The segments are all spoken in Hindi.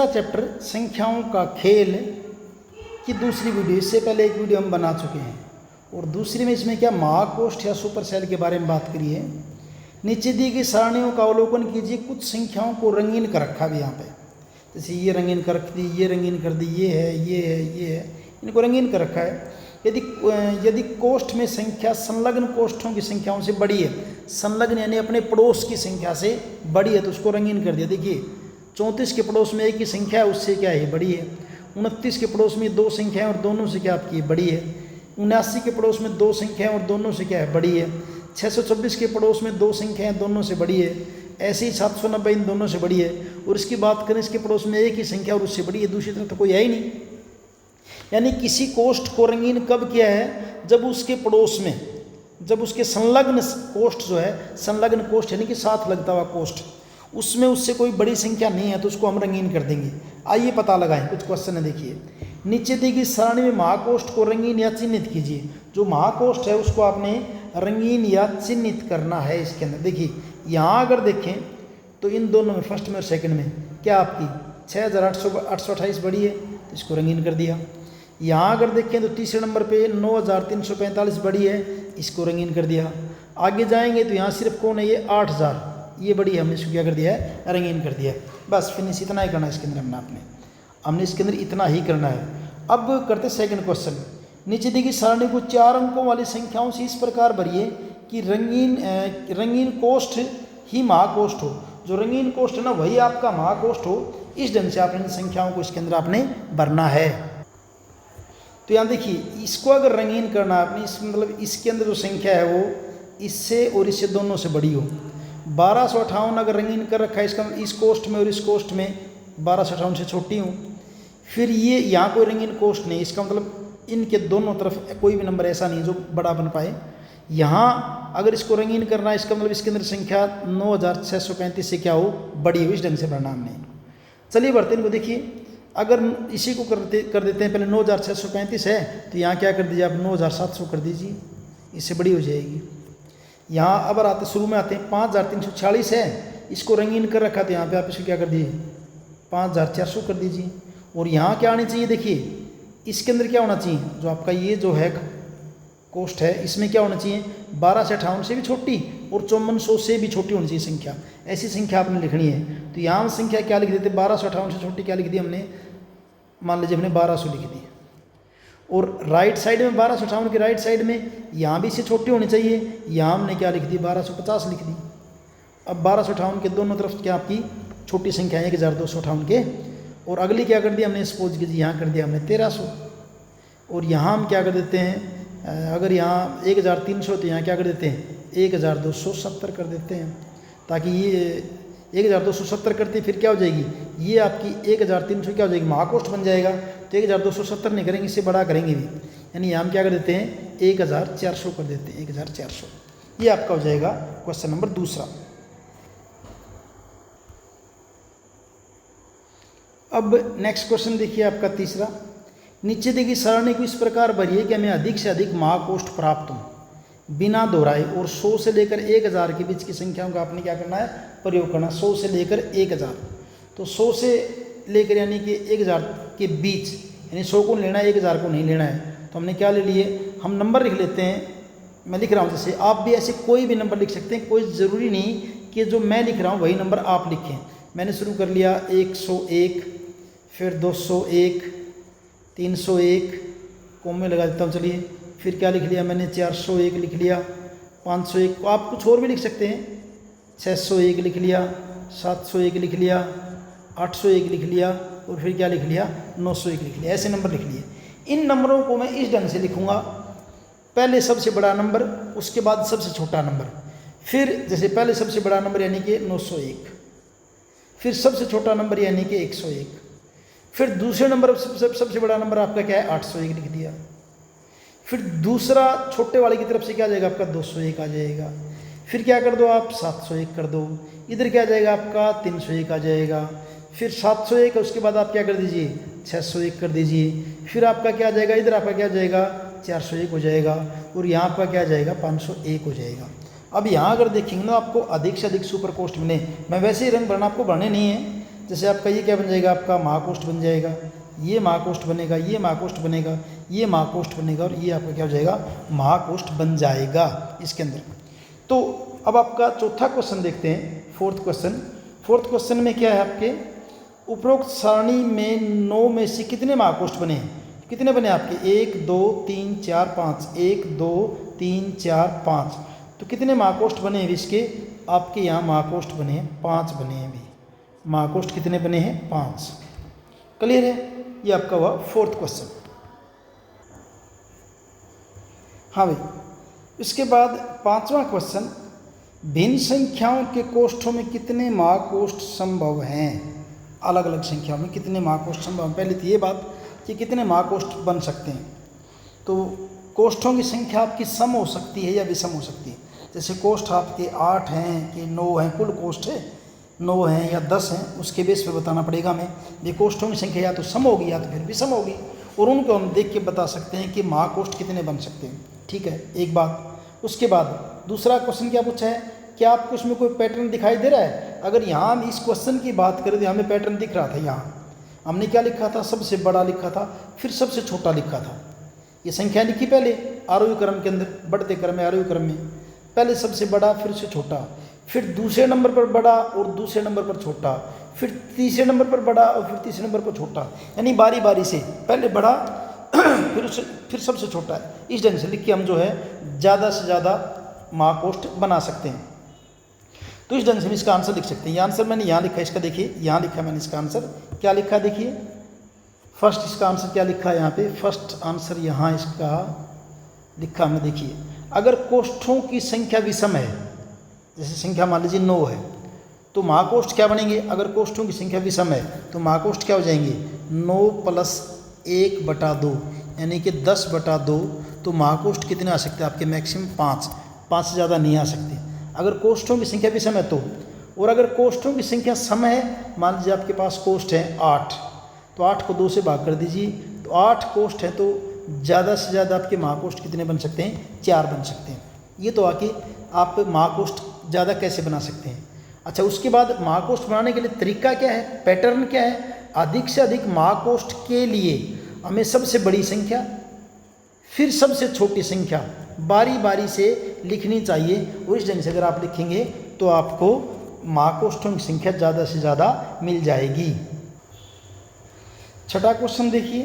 चैप्टर संख्याओं का खेल की दूसरी वीडियो, इससे पहले एक वीडियो हम बना चुके हैं और दूसरी में इसमें क्या महाकोष्ठ या सुपर सेल के बारे में बात करी है। नीचे दी गई सारणियों का अवलोकन कीजिए। कुछ संख्याओं को रंगीन कर रखा भी यहाँ पे, जैसे ये रंगीन कर रख दी, ये रंगीन कर दी, ये है, ये है, ये है, इनको रंगीन कर रखा है। यदि कोष्ठ में संख्या संलग्न कोष्ठों की संख्याओं से बड़ी है, संलग्न यानी अपने पड़ोस की संख्या से बड़ी है, तो उसको रंगीन कर दिया। देखिए 34 के पड़ोस में एक ही संख्या है, उससे क्या है बड़ी है। 29 के पड़ोस में दो संख्या है और दोनों से क्या आपकी बड़ी है। 79 के पड़ोस में दो संख्या है और दोनों से क्या है बड़ी है। 624 के पड़ोस में दो संख्या है, दोनों से बड़ी है। ऐसे ही 790 इन दोनों से बड़ी है। और इसकी बात करें, इसके पड़ोस में एक ही संख्या और उससे बड़ी है, दूसरी तरफ तो कोई है ही नहीं। यानी किसी कोष्ठ को रंगीन कब किया है, जब उसके पड़ोस में, जब उसके संलग्न कोष्ठ जो है, संलग्न कोष्ठ यानी कि साथ लगता हुआ कोष्ठ, उसमें उससे कोई बड़ी संख्या नहीं है, तो उसको हम रंगीन कर देंगे। आइए पता लगाएं, कुछ क्वेश्चन है। देखिए नीचे दी गई सारणी में महाकोष्ठ को रंगीन या चिन्हित कीजिए। जो महाकोष्ठ है उसको आपने रंगीन या चिन्हित करना है। इसके अंदर देखिए, यहाँ अगर देखें तो इन दोनों में, फर्स्ट में और सेकंड में, क्या आपकी 6828 बड़ी है, तो इसको रंगीन कर दिया। यहाँ अगर देखें तो तीसरे नंबर पे 9345 बड़ी है, इसको रंगीन कर दिया। आगे जाएंगे तो यहाँ सिर्फ कौन है, ये 8000, ये बड़ी है, हमने इसको क्या कर दिया है, रंगीन कर दिया। बस फिनिश, इतना ही करना है इसके अंदर हमने इसके अंदर इतना ही करना है। अब करते सेकंड क्वेश्चन। नीचे दी गई सारणी को 4 अंकों वाली संख्याओं से इस प्रकार भरिए कि रंगीन कोष्ठ ही महाकोष्ठ हो। जो रंगीन कोष्ठ है ना, वही आपका महाकोष्ठ हो। इस ढंग से आपने संख्याओं को इसके अंदर आपने भरना है। तो यहाँ देखिए, इसको अगर रंगीन करना आपने, इस मतलब इसके अंदर जो संख्या है वो इससे और इससे दोनों से बड़ी हो। 1258 अगर रंगीन कर रखा है, इसका इस कोष्ठ में और इस कोष्ठ में 1258 से छोटी हूँ। फिर ये यहाँ कोई रंगीन कोष्ठ नहीं, इसका मतलब इनके दोनों तरफ कोई भी नंबर ऐसा नहीं जो बड़ा बन पाए। यहाँ अगर इसको रंगीन करना है, इसका मतलब इसके अंदर संख्या 9635 से क्या हो, बड़ी हो। इस ढंग से भरना हमने। चलिए बढ़ते इनको। देखिए अगर इसी को कर देते हैं, पहले 9635 है तो यहाँ क्या कर दीजिए आप, 9700 कर दीजिए, इससे बड़ी हो जाएगी। यहाँ अब आते शुरू में आते हैं 5346 है, इसको रंगीन कर रखा, तो यहाँ पे आप इसको क्या कर दिए, 5400 कर दीजिए। और यहाँ क्या आनी चाहिए, देखिए इसके अंदर क्या होना चाहिए, जो आपका ये जो है कोष्ठ है, इसमें क्या होना चाहिए, 1258 से भी छोटी और 5400 से भी छोटी होनी चाहिए संख्या। ऐसी संख्या आपने लिखनी है। तो यहाँ हम संख्या क्या लिख देते, 1258 से छोटी क्या लिख दी हमने, मान लीजिए हमने 1200 लिख दी। और राइट साइड में 1258 की राइट साइड में यहाँ भी इससे छोटी होनी चाहिए, यहाँ हमने क्या लिख दी, 1250 लिख दी। अब 1258 के दोनों तरफ क्या आपकी छोटी संख्या है 1258 के। और अगली क्या कर दी हमने, सपोज कीजिए यहाँ कर दिया हमने 1300। और यहाँ हम क्या कर देते हैं, अगर यहाँ 1300 तो यहाँ क्या कर देते हैं, 1270 कर देते हैं, ताकि ये 1270 करते फिर क्या हो जाएगी, ये आपकी 1300 क्या हो जाएगी, महाकोष्ठ बन जाएगा। तो 1270 नहीं करेंगे, इससे बड़ा करेंगे भी, यानी हम क्या कर देते हैं, 1400 कर देते हैं, 1400। ये आपका हो जाएगा क्वेश्चन नंबर दूसरा। अब नेक्स्ट क्वेश्चन देखिए आपका तीसरा। नीचे दी गई सारणी को इस प्रकार भरिए कि हमें अधिक से अधिक महाकोष्ठ प्राप्त हो बिना दोहराए और 100 से लेकर 1000 के बीच की संख्याओं का आपने क्या करना है, प्रयोग करना। 100 से लेकर 1000, तो 100 से लेकर यानी कि 1000 के बीच, यानी 100 को लेना है, 1000 को नहीं लेना है। तो हमने क्या ले लिए, हम नंबर लिख लेते हैं। मैं लिख रहा हूँ, जैसे आप भी ऐसे कोई भी नंबर लिख सकते हैं, कोई ज़रूरी नहीं कि जो मैं लिख रहा हूँ वही नंबर आप लिखें। मैंने शुरू कर लिया 101, फिर 201, 301, कोमे लगा देता हूँ। चलिए फिर क्या लिख लिया मैंने, 401 लिख लिया, 501, आप कुछ और भी लिख सकते हैं, 601 लिख लिया, 701 लिख लिया, 801 लिख लिया, और फिर क्या लिख लिया, 901 लिख लिया। ऐसे नंबर लिख लिए। इन नंबरों को मैं इस ढंग से लिखूँगा, पहले सबसे बड़ा नंबर, उसके बाद सबसे छोटा नंबर, फिर जैसे पहले सबसे बड़ा नंबर यानी कि 901, फिर सबसे छोटा नंबर यानी कि 101, फिर दूसरे नंबर सबसे बड़ा नंबर आपका क्या है, 801 लिख दिया। फिर दूसरा छोटे वाले की तरफ से क्या आ जाएगा आपका, 201 आ जाएगा। फिर क्या कर दो आप, 701 कर दो। इधर क्या आ जाएगा आपका, 301 आ जाएगा। फिर 701, उसके बाद आप क्या कर दीजिए, 601 कर दीजिए। फिर आपका क्या आ जाएगा, इधर आपका क्या आ जाएगा, 401 हो जाएगा। और यहाँ आपका क्या आ जाएगा, 501 हो जाएगा। अब यहाँ अगर देखेंगे ना, आपको अधिक से अधिक सुपर कोष्ठ मिले। मैं वैसे ही रंग भरना आपको भरने नहीं है, जैसे आपका ये क्या बन जाएगा, आपका महाकोष्ठ बन जाएगा, ये महाकोष्ठ बनेगा, ये महाकोष्ठ बनेगा, ये महाकोष्ठ बनेगा और ये आपका क्या हो जाएगा, महाकोष्ठ बन जाएगा इसके अंदर। तो अब आपका चौथा क्वेश्चन देखते हैं, फोर्थ क्वेश्चन में क्या है आपके, उपरोक्त सारणी में 9 में से कितने महाकोष्ठ बने हैं, कितने बने आपके, 1 2 3 4 5, 1 2 3 4 5, तो कितने महाकोष्ठ बने हैं इसके, आपके यहाँ महाकोष्ठ बने हैं 5 बने हैं भी, महाकोष्ठ कितने बने हैं 5। क्लियर है, ये आपका हुआ फोर्थ क्वेश्चन। हाँ भाई, इसके बाद पांचवा क्वेश्चन, भिन्न संख्याओं के कोष्ठों में कितने महाकोष्ठ संभव हैं, अलग अलग संख्याओं में कितने महाकोष्ठ संभव हैं। पहले तो ये बात कि कितने महाकोष्ठ बन सकते हैं, तो कोष्ठों की संख्या आपकी सम हो सकती है या विषम हो सकती है। जैसे कोष्ठ आपके 8 हैं कि 9 हैं, कुल कोष्ठ है 9 हैं या 10 हैं, उसके बेस पे बताना पड़ेगा हमें। ये कोष्ठों की संख्या या तो सम होगी या तो फिर विषम होगी, और उनको हम देख के बता सकते हैं कि महाकोष्ठ कितने बन सकते हैं। ठीक है, एक बात। उसके बाद दूसरा क्वेश्चन क्या पूछा है, क्या आपको इसमें कोई पैटर्न दिखाई दे रहा है। अगर यहाँ हम इस क्वेश्चन की बात करें तो हमें पैटर्न दिख रहा था। यहाँ हमने क्या लिखा था, सबसे बड़ा लिखा था, फिर सबसे छोटा लिखा था। ये संख्या लिखी पहले आरोही क्रम के अंदर, बढ़ते क्रम में, आरोही क्रम में पहले सबसे बड़ा, फिर से छोटा, फिर दूसरे नंबर पर बड़ा और दूसरे नंबर पर छोटा, फिर तीसरे नंबर पर बड़ा और फिर तीसरे नंबर पर छोटा, यानी बारी बारी से पहले बड़ा फिर सबसे छोटा है। इस ढंग से लिख के हम जो है ज़्यादा से ज़्यादा महाकोष्ठ बना सकते हैं। तो इस ढंग से हम इसका आंसर लिख सकते हैं। ये आंसर मैंने यहाँ लिखा, इसका देखिए यहाँ लिखा मैंने इसका आंसर, क्या लिखा देखिए, फर्स्ट इसका आंसर क्या लिखा है यहाँ पे, फर्स्ट आंसर यहाँ इसका लिखा हमने, देखिए अगर कोष्ठों की संख्या विषम है, जैसे संख्या मान लीजिए 9 है, तो महाकोष्ठ क्या बनेंगे, अगर कोष्ठों की संख्या विषम है तो महाकोष्ठ क्या हो जाएंगे, 9 + 1/2 यानी कि 10/2। तो महाकोष्ठ कितने आ सकते हैं आपके, मैक्सिमम 5 से ज़्यादा नहीं आ सकते अगर कोष्ठों की संख्या विषम है तो। और अगर कोष्ठों की संख्या सम है, मान लीजिए आपके पास कोष्ठ है 8, तो 8 को 2 से भाग कर दीजिए, तो 8 कोष्ठ है, तो ज़्यादा से ज़्यादा आपके महाकोष्ठ कितने बन सकते हैं, 4 बन सकते हैं। ये तो आके आप महाकोष्ठ ज़्यादा कैसे बना सकते हैं। अच्छा, उसके बाद महाकोष्ठ बनाने के लिए तरीका क्या है, पैटर्न क्या है, अधिक से अधिक महाकोष्ठ के लिए हमें सबसे बड़ी संख्या फिर सबसे छोटी संख्या बारी बारी से लिखनी चाहिए। और इस ढंग से अगर आप लिखेंगे तो आपको महाकोष्ठों की संख्या ज़्यादा से ज़्यादा मिल जाएगी। छठा क्वेश्चन देखिए,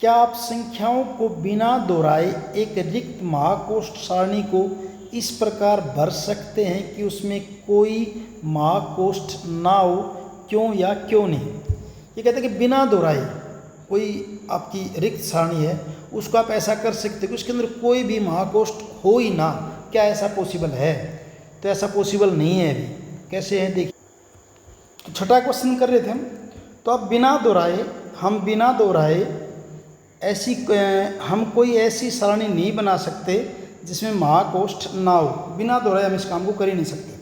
क्या आप संख्याओं को बिना दोहराए एक रिक्त महाकोष्ठ सारणी को इस प्रकार भर सकते हैं कि उसमें कोई महाकोष्ठ ना हो, क्यों या क्यों नहीं। ये कहते हैं कि बिना दोहराए कोई आपकी रिक्त सारणी है, उसको आप ऐसा कर सकते हैं कि उसके अंदर कोई भी महाकोष्ठ हो ही ना। क्या ऐसा पॉसिबल है, तो ऐसा पॉसिबल नहीं है अभी। कैसे है देखिए, तो छठा क्वेश्चन कर रहे थे हम, तो अब बिना दोहराए हम कोई ऐसी सारणी नहीं बना सकते जिसमें महाकोष्ठ ना हो। बिना दोहराए हम इस काम को कर ही नहीं सकते।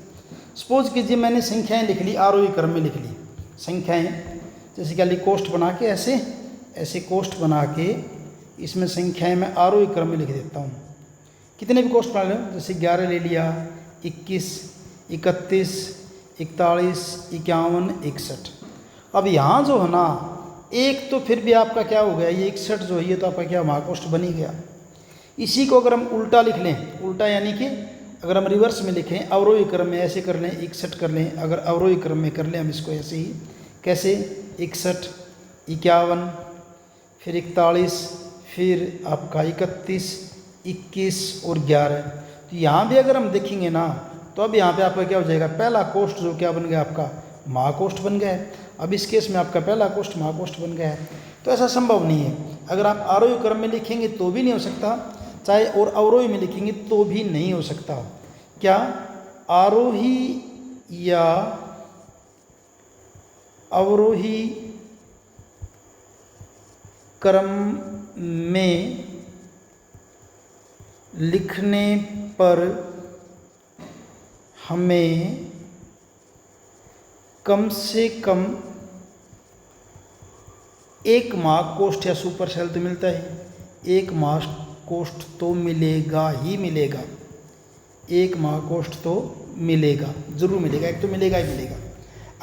सपोज कीजिए मैंने संख्याएं लिख ली, आरोही क्रम में लिख ली संख्याएं, जैसे क्या लिख, कोष्ठ बना के ऐसे कोष्ठ बना के इसमें संख्याएं मैं आरोही क्रम में लिख देता हूँ। कितने भी कोष्ठ बना लो, जैसे 11 ले लिया, 21, 31, 41, 51, 61। अब यहाँ जो है ना, एक तो फिर भी आपका क्या हो गया, ये 61 जो है ये तो आपका क्या महाकोष्ठ बन ही गया। इसी को अगर हम उल्टा लिख लें, उल्टा यानी कि अगर हम रिवर्स में लिखें, अवरोही क्रम में ऐसे कर लें, 61 कर लें, अगर अवरोही क्रम में कर लें हम इसको ऐसे ही, कैसे 61, 51, फिर 41, फिर आपका 31, 21 और 11। तो यहाँ भी अगर हम देखेंगे ना, तो अब यहाँ पे आपका क्या हो जाएगा, पहला कोष्ठ जो क्या बन गया आपका, महाकोष्ठ बन गया है। अब इस केस में आपका पहला कोष्ठ महाकोष्ठ बन गया है। तो ऐसा संभव नहीं है। अगर आप आरोही क्रम में लिखेंगे तो भी नहीं हो सकता, चाहे और अवरोही में लिखेंगे तो भी नहीं हो सकता। क्या आरोही या अवरोही क्रम में लिखने पर हमें कम से कम एक महाकोष्ठ या सुपर सेल तो मिलता है। एक महाकोष्ठ तो मिलेगा ही मिलेगा, एक महाकोष्ठ तो मिलेगा, जरूर मिलेगा, एक तो मिलेगा ही मिलेगा।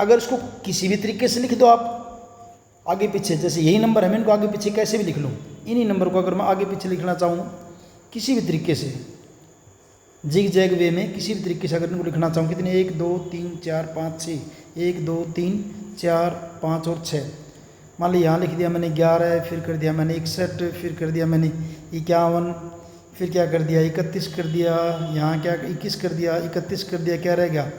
अगर इसको किसी भी तरीके से लिख दो आप आगे पीछे, जैसे यही नंबर है, मैं इनको आगे पीछे कैसे भी लिख लूँ, इन्हीं नंबर को अगर मैं आगे पीछे लिखना चाहूँ किसी भी तरीके से, जिग जैग वे में किसी भी तरीके से अगर इनको लिखना चाहूँ, कितने 1 2 3 4 5 6, 1 2 3 4 5 और 6, मान ली यहाँ लिख दिया मैंने 11, फिर कर दिया मैंने 61, फिर कर दिया मैंने 51, फिर क्या कर दिया 31 कर दिया, यहाँ क्या 21 कर दिया, 31 कर दिया, क्या रह गया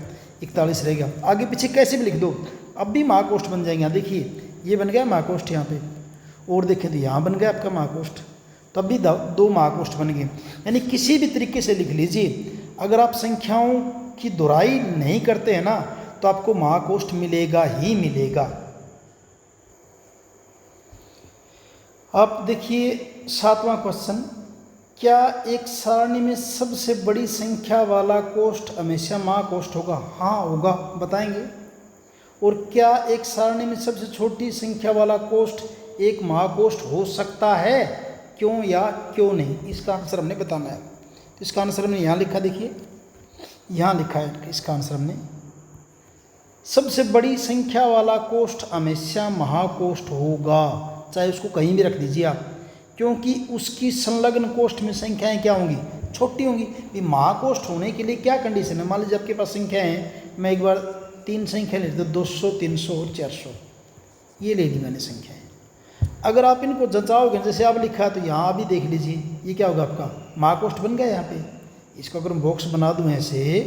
41 रह गया। आगे पीछे कैसे भी लिख दो, अब भी महाकोष्ठ बन जाएंगे। यहाँ देखिए ये बन गया महाकोष्ठ यहाँ पे, और देखें तो यहाँ बन गया आपका महाकोष्ठ, तब भी 2 महाकोष्ठ बन गए। यानी किसी भी तरीके से लिख लीजिए, अगर आप संख्याओं की दोहराई नहीं करते हैं ना तो आपको महाकोष्ठ मिलेगा ही मिलेगा। अब देखिए 7वां क्वेश्चन, क्या एक सारणी में सबसे बड़ी संख्या वाला कोष्ठ हमेशा महाकोष्ठ होगा? हाँ होगा, बताएंगे। और क्या एक सारणी में सबसे छोटी संख्या वाला कोष्ठ एक महाकोष्ठ हो सकता है? क्यों या क्यों नहीं, इसका आंसर हमने बताना है। तो इसका आंसर हमने यहाँ लिखा, देखिए यहाँ लिखा है इसका आंसर हमने, सबसे बड़ी संख्या वाला कोष्ठ हमेशा महाकोष्ठ होगा, चाहे उसको कहीं भी रख दीजिए आप, क्योंकि उसकी संलग्न कोष्ठ में संख्याएं क्या होंगी? छोटी होंगी। ये महाकोष्ठ होने के लिए क्या कंडीशन है? मान लीजिए आपके पास संख्या है, मैं एक बार 3 संख्या ले लेता हूँ, 200 300 और 400, ये ले ली मैंने संख्याएं। अगर आप इनको जचाओगे, जैसे आप लिखा तो यहाँ भी देख लीजिए, ये क्या होगा आपका महाकोष्ठ बन गया। यहाँ पे इसको अगर मैं बॉक्स बना दूँ ऐसे,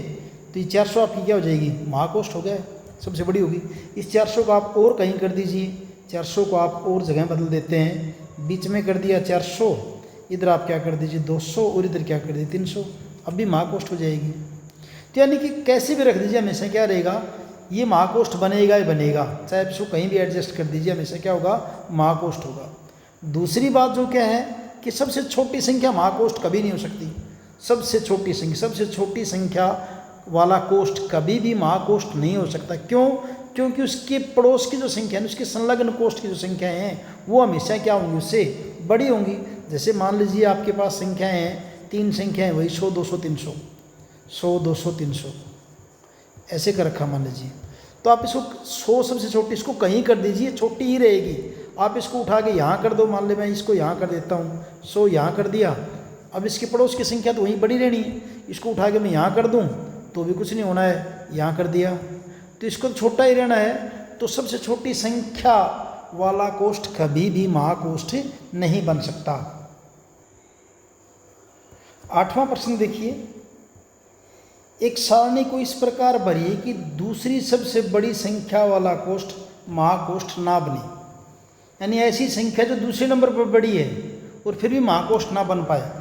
तो ये 400 आपकी क्या हो जाएगी? महाकोष्ठ हो गया, सबसे बड़ी होगी। इस 400 को आप और कहीं कर दीजिए, 400 को आप और जगह बदल देते हैं, बीच में कर दिया 400, इधर आप क्या कर दीजिए 200, और इधर क्या कर दीजिए 300, अब भी महाकोष्ठ हो जाएगी। तो यानी कि कैसे भी रख दीजिए, हमेशा क्या रहेगा? ये महाकोष्ठ बनेगा ही बनेगा, चाहे आप इसको कहीं भी एडजस्ट कर दीजिए, हमेशा क्या होगा? महाकोष्ठ होगा। दूसरी बात जो क्या है कि सबसे छोटी संख्या महाकोष्ठ कभी नहीं हो सकती। सबसे छोटी संख्या वाला कोष्ठ कभी भी महाकोष्ठ नहीं हो सकता। क्यों? क्योंकि उसके पड़ोस की जो संख्या है, उसके संलग्न कोष्ठ की जो संख्याएं हैं वो हमेशा क्या होंगी? उससे बड़ी होंगी। जैसे मान लीजिए आपके पास संख्याएं हैं, 3 संख्याएं, वही 100 200 300, 100 200 300 ऐसे कर रखा मान लीजिए, तो आप इसको 100 सबसे छोटी, इसको कहीं कर दीजिए, छोटी ही रहेगी। आप इसको उठा के यहाँ कर दो, मान ले मैं इसको यहाँ कर देता हूँ, 100 यहाँ कर दिया, अब इसके पड़ोस की संख्या तो वहीं बड़ी रहनी है, इसको उठा के मैं यहाँ कर दूँ तो भी कुछ नहीं होना है, यहाँ कर दिया तो इसको छोटा ही रहना है। तो सबसे छोटी संख्या वाला कोष्ठ कभी भी महाकोष्ठ नहीं बन सकता। 8वां प्रश्न देखिए, एक सारणी को इस प्रकार भरिए कि दूसरी सबसे बड़ी संख्या वाला कोष्ठ महाकोष्ठ ना बने। यानी ऐसी संख्या जो दूसरे नंबर पर बड़ी है और फिर भी महाकोष्ठ ना बन पाए।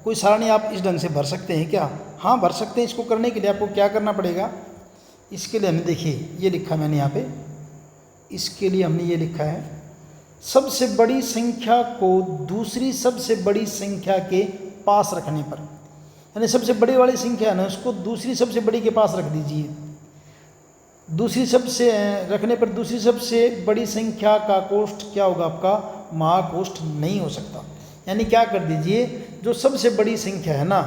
कोई सारणी आप इस ढंग से भर सकते हैं क्या? हाँ भर सकते हैं। इसको करने के लिए आपको क्या करना पड़ेगा? इसके लिए हमने देखिए ये लिखा मैंने यहाँ पे, इसके लिए हमने ये लिखा है, सबसे बड़ी संख्या को दूसरी सबसे बड़ी संख्या के पास रखने पर, यानी सबसे बड़ी वाली संख्या है ना, उसको दूसरी सबसे बड़ी के पास रख दीजिए। दूसरी सबसे रखने पर दूसरी सबसे बड़ी संख्या का कोष्ठ क्या होगा? आपका महाकोष्ठ नहीं हो सकता। यानी क्या कर दीजिए, जो सबसे बड़ी संख्या है ना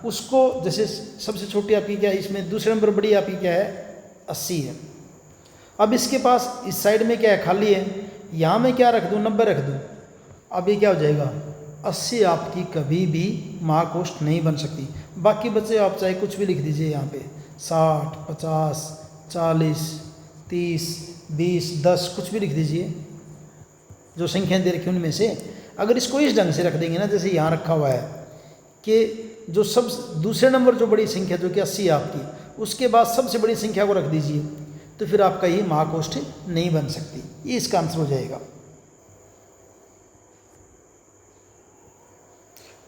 उसको, जैसे सबसे छोटी आपकी क्या है, इसमें दूसरे नंबर बड़ी आपकी क्या है? 80 है। अब इसके पास इस साइड में क्या है? खाली है। यहाँ मैं क्या रख दूँ? 90 रख दूँ। अब ये क्या हो जाएगा? 80 आपकी कभी भी महाकोष्ठ नहीं बन सकती। बाकी बचे आप चाहे कुछ भी लिख दीजिए यहाँ पे, 60 50 40 30 20 10 कुछ भी लिख दीजिए, जो संख्याएं दे रखी उनमें से। अगर इसको इस ढंग से रख देंगे ना, जैसे यहाँ रखा हुआ है कि जो सब दूसरे नंबर जो बड़ी संख्या जो कि 80 है आपकी, उसके बाद सबसे बड़ी संख्या को रख दीजिए, तो फिर आपका ये महाकोष्ठ नहीं बन सकती। ये इसका आंसर हो जाएगा।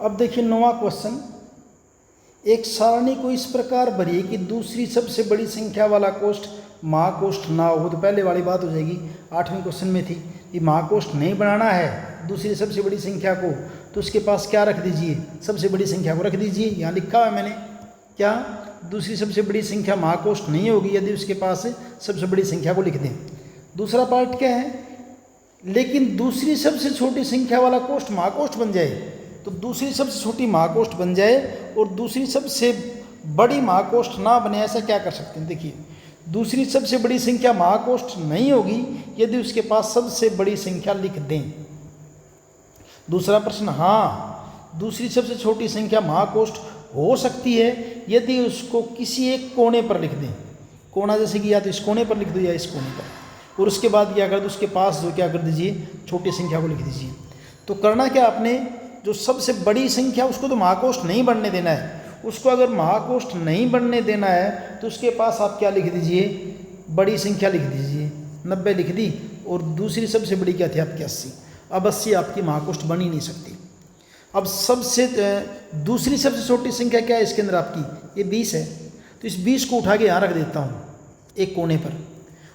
अब देखिए 9वां क्वेश्चन, एक सारणी को इस प्रकार भरिए कि दूसरी सबसे बड़ी संख्या वाला कोष्ठ महाकोष्ठ ना हो। तो पहले वाली बात हो जाएगी, 8वें क्वेश्चन में थी कि महाकोष्ठ नहीं बनाना है दूसरी सबसे बड़ी संख्या को, तो उसके पास क्या रख दीजिए? सबसे बड़ी संख्या को रख दीजिए। यहाँ लिखा हुआ है मैंने, क्या? दूसरी सबसे बड़ी संख्या महाकोष्ठ नहीं होगी यदि उसके पास सबसे बड़ी संख्या को लिख दें। दूसरा पार्ट क्या है? लेकिन दूसरी सबसे छोटी संख्या वाला कोष्ठ महाकोष्ठ बन जाए। तो दूसरी सबसे छोटी महाकोष्ठ बन जाए और दूसरी सबसे बड़ी महाकोष्ठ ना बने, ऐसा क्या कर सकते हैं? देखिए, दूसरी सबसे बड़ी संख्या महाकोष्ठ नहीं होगी यदि उसके पास सबसे बड़ी संख्या लिख दें। दूसरा प्रश्न, हाँ दूसरी सबसे छोटी संख्या महाकोष्ठ हो सकती है यदि उसको किसी एक कोने पर लिख दें। कोना जैसे कि या तो इस कोने पर लिख दो या इस कोने पर, और उसके बाद क्या कर दो, उसके पास जो क्या कर दीजिए, छोटी संख्या को लिख दीजिए। तो करना क्या आपने, जो सबसे बड़ी संख्या उसको तो महाकोष्ठ नहीं बनने देना है। उसको अगर महाकोष्ठ नहीं बनने देना है तो उसके पास आप क्या लिख दीजिए, बड़ी संख्या लिख दीजिए। 90 लिख दी, और दूसरी सबसे बड़ी क्या थी आपकी 80। अब 80 आपकी महाकोष्ठ बन ही नहीं सकती। अब दूसरी सबसे छोटी संख्या क्या है इसके अंदर आपकी, ये 20 है। तो इस 20 को उठा के यहाँ रख देता हूँ एक कोने पर,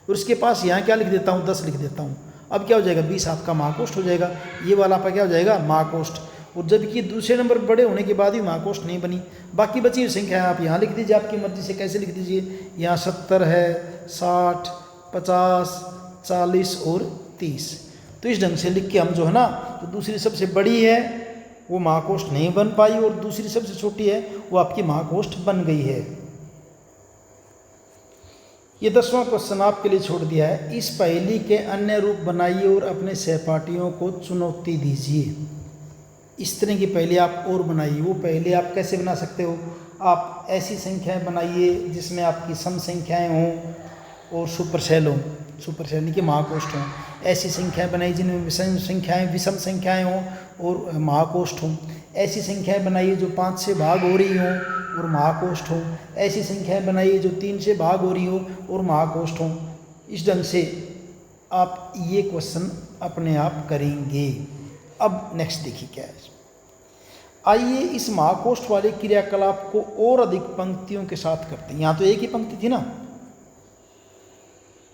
और उसके पास यहाँ क्या लिख देता हूँ, 10 लिख देता हूँ। अब क्या हो जाएगा, 20 आपका महाकोष्ठ हो जाएगा। ये वाला आपका क्या हो जाएगा, महाकोष्ठ। और जबकि दूसरे नंबर बड़े होने के बाद भी महाकोष्ठ नहीं बनी। बाकी बची हुई संख्या आप यहाँ लिख दीजिए, आपकी मर्जी से कैसे लिख दीजिए। यहाँ 70 है, 60, 50, 40 और 30। तो इस ढंग से लिख के हम जो है ना, तो दूसरी सबसे बड़ी है वो महाकोष्ठ नहीं बन पाई, और दूसरी सबसे छोटी है वो आपकी महाकोष्ठ बन गई है। ये 10वां क्वेश्चन आपके लिए छोड़ दिया है। इस पहेली के अन्य रूप बनाइए और अपने सहपाठियों को चुनौती दीजिए। इस तरह की पहेली आप और बनाइए। वो पहेली आप कैसे बना सकते हो, आप ऐसी संख्याएं बनाइए जिसमें आपकी सम संख्याएं हों और सुपरसेल हों, सुपरसेल यानी कि महाकोष्ठ हों। ऐसी संख्याएं बनाइए जिनमें विषम संख्याएं हों और महाकोष्ठ हों। ऐसी संख्याएं बनाइए जो 5 से भाग हो रही हों और महाकोष्ठ हों। ऐसी संख्याएं बनाइए जो 3 से भाग हो रही हो और महाकोष्ठ हों। इस ढंग से आप ये क्वेश्चन अपने आप करेंगे। अब नेक्स्ट देखिए क्या है। आइए इस महाकोष्ठ वाले क्रियाकलाप को और अधिक पंक्तियों के साथ करते हैं। यहाँ तो एक ही पंक्ति थी ना।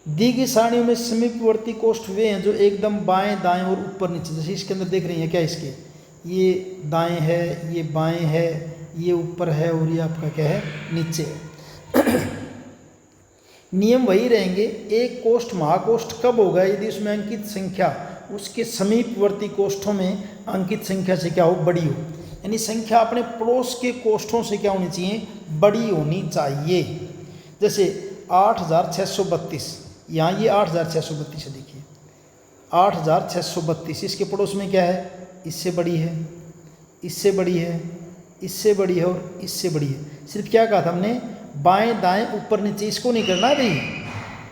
दी गई सारणियों में समीपवर्ती कोष्ठ वे हैं जो एकदम बाएं दाएं और ऊपर नीचे, जैसे इसके अंदर देख रही हैं क्या, इसके ये दाएं है, ये बाएं है, ये ऊपर है और ये आपका क्या है, नीचे है। नियम वही रहेंगे। एक कोष्ठ महाकोष्ठ कब होगा, यदि उसमें अंकित संख्या उसके समीपवर्ती कोष्ठों में अंकित संख्या से क्या हो, बड़ी हो। यानी संख्या अपने पड़ोस के कोष्ठों से क्या होनी चाहिए, बड़ी होनी चाहिए। जैसे 8632, यहाँ ये 8632 है, देखिए 8632, इसके पड़ोस में क्या है, इससे बड़ी है, इससे बड़ी है, इससे बड़ी है और इससे बड़ी है। सिर्फ क्या कहा था हमने, बाएं दाएं ऊपर नीचे, इसको नहीं करना है भाई,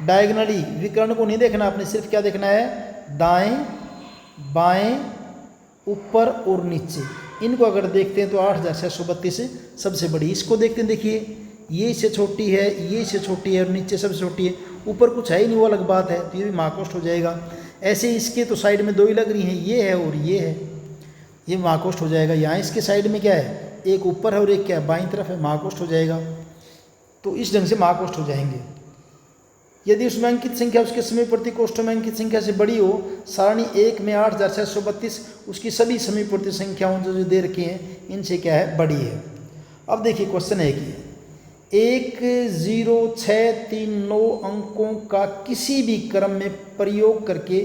डायगनली विकर्ण को नहीं देखना आपने, सिर्फ क्या देखना है, दाएं बाएं ऊपर और नीचे। इनको अगर देखते हैं तो 8632 सबसे बड़ी। इसको देखते हैं, देखिए ये इससे छोटी है, ये इससे छोटी है और नीचे सबसे छोटी है, ऊपर कुछ है ही नहीं, वो अलग बात है, तो ये भी महाकोष्ठ हो जाएगा। ऐसे इसके तो साइड में 2 ही लग रही हैं, ये है और ये है, ये महाकोष्ठ हो जाएगा। यहाँ इसके साइड में क्या है, एक ऊपर है और एक क्या है, बाईं तरफ है, महाकोष्ठ हो जाएगा। तो इस ढंग से महाकोष्ठ हो जाएंगे। यदि उसमें अंकित संख्या उसके समीपवर्ती कोष्ठों में अंकित संख्या से बड़ी हो, सारणी 1 में 8632 उसकी सभी समीपवर्ती संख्याओं जो दे रखी हैं इनसे क्या है, बड़ी है। अब देखिए क्वेश्चन है कि 1, 0, 6, 3, 9 अंकों का किसी भी क्रम में प्रयोग करके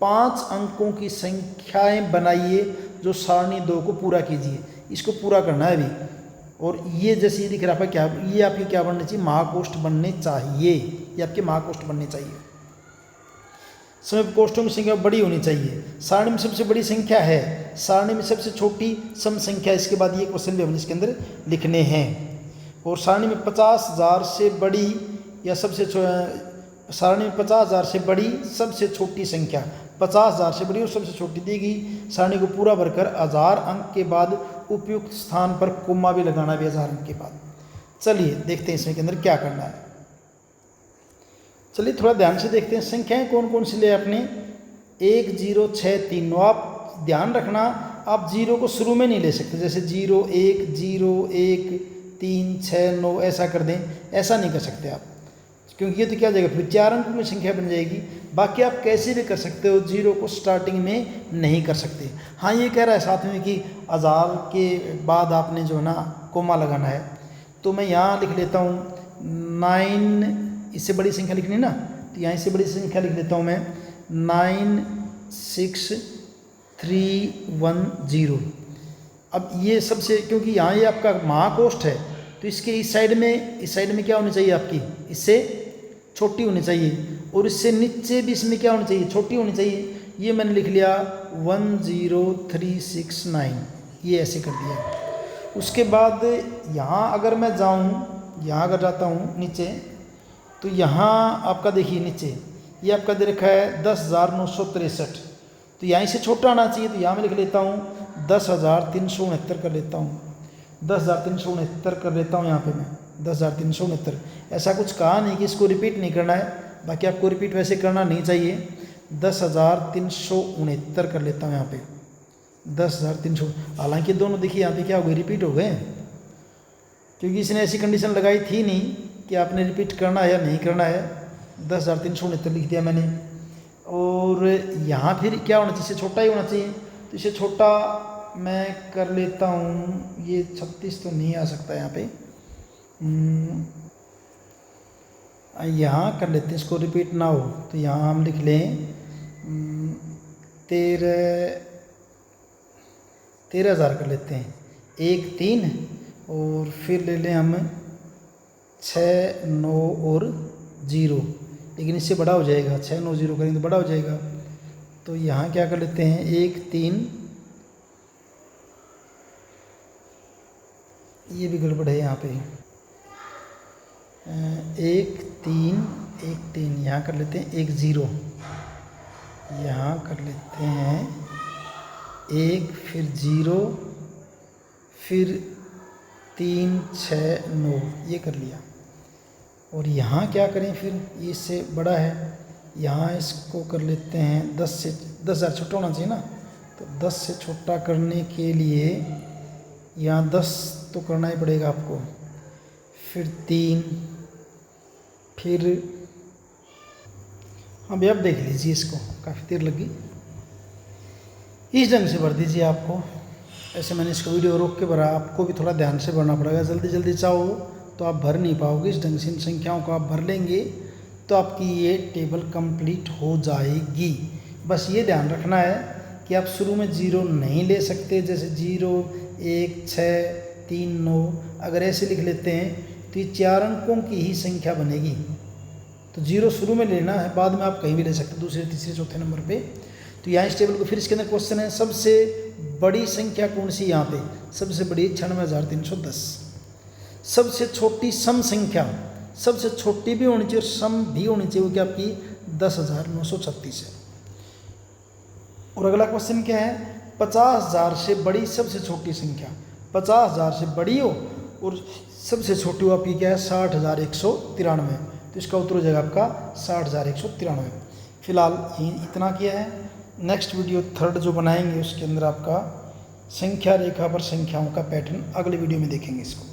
5 अंकों की संख्याएं बनाइए जो सारणी 2 को पूरा कीजिए। इसको पूरा करना है अभी। और ये जैसे ये दिख रहा है क्या, ये आपके क्या बनने चाहिए, महाकोष्ठ बनने चाहिए, ये आपके महाकोष्ठ बनने चाहिए। समीप कोष्ठों की संख्या बड़ी होनी चाहिए। सारणी में सबसे बड़ी संख्या है, सारणी में सबसे छोटी सम संख्या। इसके बाद ये क्वेश्चन भी हमने इसके अंदर लिखने हैं। और सारणी में 50,000 से बड़ी या सारणी में 50,000 से बड़ी सबसे छोटी संख्या, 50,000 से बड़ी और सबसे छोटी दी गई सारणी को पूरा भरकर 1000 अंक के बाद उपयुक्त स्थान पर कोमा भी लगाना भी 1000 अंक के बाद। चलिए देखते हैं इसमें के अंदर क्या करना है। चलिए थोड़ा ध्यान से देखते हैं संख्याएं कौन कौन सी ले अपने। 1, 0, 6, 3, 9। आप ध्यान रखना, आप 0 को शुरू में नहीं ले सकते, जैसे 0, 1, 0, 1, 3, 6, 9 ऐसा कर दें, ऐसा नहीं कर सकते आप, क्योंकि ये तो क्या हो जाएगा, फिर 4 अंक में संख्या बन जाएगी। बाकी आप कैसे भी कर सकते हो, 0 को स्टार्टिंग में नहीं कर सकते। हाँ ये कह रहा है साथ में कि 1000 के बाद आपने जो है ना कोमा लगाना है, तो मैं यहाँ लिख लेता हूँ 9, इससे बड़ी संख्या लिखनी है ना, तो यहाँ इससे बड़ी संख्या लिख देता हूँ मैं 96310। अब ये सबसे, क्योंकि यहाँ ये आपका महाकोष्ठ है, तो इसके इस साइड में क्या होनी चाहिए आपकी, इससे छोटी होनी चाहिए, और इससे नीचे भी इसमें क्या होनी चाहिए, छोटी होनी चाहिए। ये मैंने लिख लिया 10369, ये ऐसे कर दिया। उसके बाद यहाँ अगर मैं जाऊँ, यहाँ अगर जाता हूँ नीचे, तो यहाँ आपका देखिए नीचे ये आपका दे रखा है 10,963, तो यहाँ से छोटा आना चाहिए। तो यहाँ मैं लिख लेता हूँ 10,369 कर लेता हूँ, 10,369 कर लेता हूँ यहाँ पे मैं 10,369। ऐसा कुछ कहा नहीं कि इसको रिपीट नहीं करना है, बाकी आपको रिपीट वैसे करना नहीं चाहिए। 10,369 कर लेता हूँ यहाँ पे 10,300। हालांकि दोनों देखिए यहाँ पे क्या हो गए, रिपीट हो गए, क्योंकि इसने ऐसी कंडीशन लगाई थी नहीं कि आपने रिपीट करना है या नहीं करना है। 10,369 लिख दिया मैंने। और यहाँ फिर क्या होना चाहिए, इससे छोटा ही होना चाहिए, तो इसे छोटा मैं कर लेता हूँ। ये 36 तो नहीं आ सकता यहाँ पे, यहाँ कर लेते हैं, इसको रिपीट ना हो। तो यहाँ हम लिख लें 13,000 कर लेते हैं, 1 3, और फिर ले लें हम 6 9 और 0, लेकिन इससे बड़ा हो जाएगा, 6 9 0 करेंगे तो बड़ा हो जाएगा। तो यहाँ क्या कर लेते हैं 1 3, ये भी गड़बड़ है यहाँ पे, 1 3 1 3, यहाँ कर लेते हैं 1 0, यहाँ कर लेते हैं 1 फिर 0 फिर 3 6 9, ये कर लिया। और यहाँ क्या करें फिर, ये इससे बड़ा है, यहाँ इसको कर लेते हैं 10,000 छोटा होना चाहिए ना, तो 10 से छोटा करने के लिए यहाँ 10 तो करना ही पड़ेगा आपको, फिर 3, फिर अभी आप देख लीजिए, इसको काफ़ी देर लगी, इस ढंग से भर दीजिए आपको। ऐसे मैंने इसको वीडियो रोक के भरा, आपको भी थोड़ा ध्यान से भरना पड़ेगा, जल्दी जल्दी चाहो तो आप भर नहीं पाओगे। इस ढंग से इन संख्याओं को आप भर लेंगे तो आपकी ये टेबल कंप्लीट हो जाएगी। बस ये ध्यान रखना है कि आप शुरू में 0 नहीं ले सकते, जैसे 0 1 6 3 9, अगर ऐसे लिख लेते हैं तो ये 4 अंकों की ही संख्या बनेगी। तो 0 शुरू में लेना है, बाद में आप कहीं भी ले सकते, दूसरे तीसरे चौथे नंबर पे। तो यहाँ इस टेबल को फिर इसके अंदर क्वेश्चन है, सबसे बड़ी संख्या कौन सी, यहाँ पे सबसे बड़ी 96,310। सबसे छोटी सम संख्या, सबसे छोटी भी होनी चाहिए और सम भी होनी चाहिए, वो क्या आपकी 10,936 है। और अगला क्वेश्चन क्या है, 50,000 से बड़ी सबसे छोटी संख्या, 50,000 से बड़ी हो और सबसे छोटी हो आपकी क्या है 60,193, तो इसका उत्तर हो जाएगा आपका 60,193। फिलहाल इतना किया है। नेक्स्ट वीडियो 3rd जो बनाएंगे उसके अंदर आपका संख्या रेखा पर संख्याओं का पैटर्न, अगले वीडियो में देखेंगे इसको।